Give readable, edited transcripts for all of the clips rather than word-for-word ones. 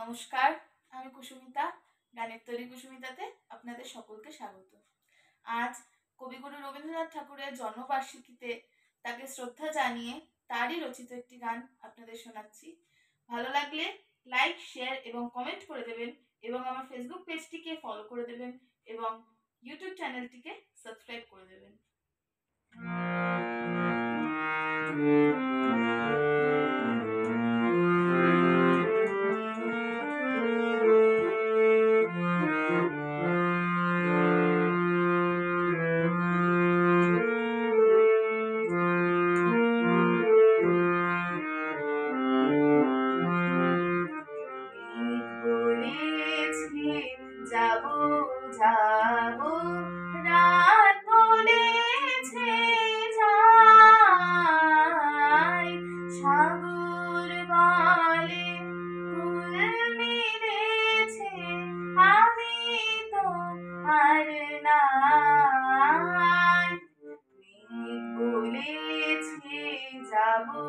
নমস্কার, আমি কুসুমিতা। গানের তৈরি কুসুমিতাতে আপনাদের সকলকে স্বাগত। আজ কবিগুরু রবীন্দ্রনাথ ঠাকুরের জন্মবার্ষিকীতে তাকে শ্রদ্ধা জানিয়ে তারই রচিত একটি গান আপনাদের শোনাচ্ছি। ভালো লাগলে লাইক, শেয়ার এবং কমেন্ট করে দেবেন এবং আমার ফেসবুক পেজটিকে ফলো করে দেবেন এবং ইউটিউব চ্যানেলটিকে সাবস্ক্রাইব করে দেবেন। যাবো যাবো রাত বলেছে যাই, সাগর বলে কুল মিলেছে, আমি তো আর নাই। বলেছে যাবো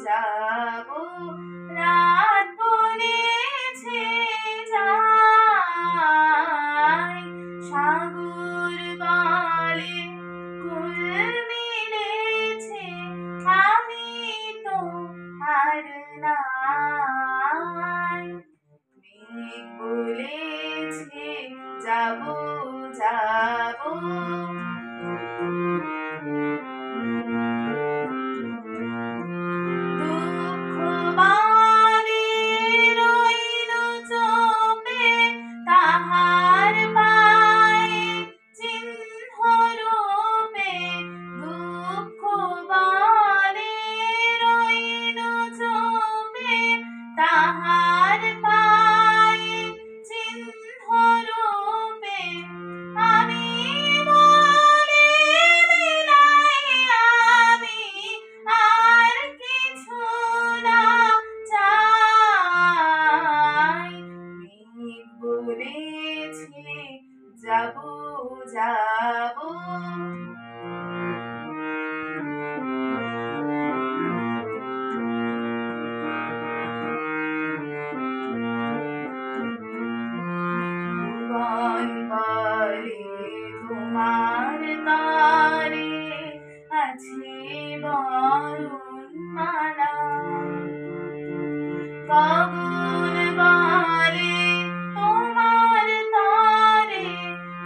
যাবো রাত বলেছে যাই, সাগর বলে কুল মিলেছে, আমি তো আর নাই। মেঘ বলেছে যাবো যাবো, দুঃখ বারে রইল চোপে, তাহার পায়ে চিহ্ন রূপে। দুঃখ বারে রইল চোপে, তাহার পায়ে চিহ্ন রূপে। আমি বলে বিলাই, আমি আর কিছু না চাই। মেঘ বলেছে যাবো যাবো, বলে তোমার তারে আছে বরণমালা। গগন বলে তোমার তারে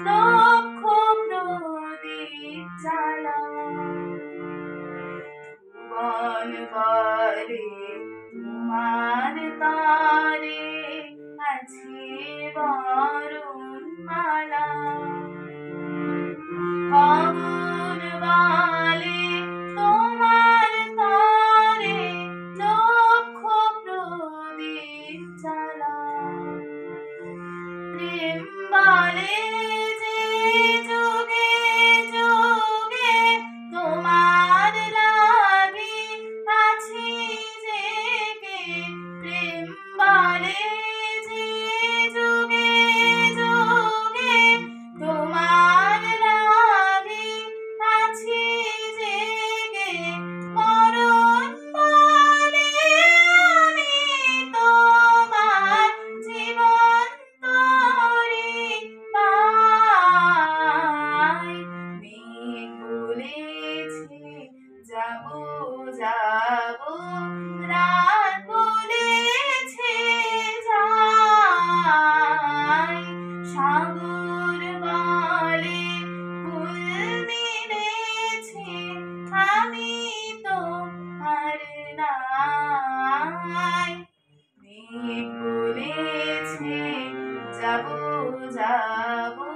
লক্ষ প্রদীপ জ্বালা। ভুবন বলে তোমার তারে আছে বরণমালা। গগন বলে তোমার তারে লক্ষ প্রদীপ জ্বালা। প্রেম বলে যে যুগে যুগে তোমার লাগি আছি জেগে। প্রেম বলে যে যুগে যুগে তোমার লাগি আছি জেগে। মরণ বলে আমি তোমার জীবন তরি পাই। মেঘ বলেছে যাবো যাবো রাত বলেছে যাই, সাগর বলে কুল মিলেছে, আমি তো আর নাই। মেঘ বলেছে যাবো যাবো।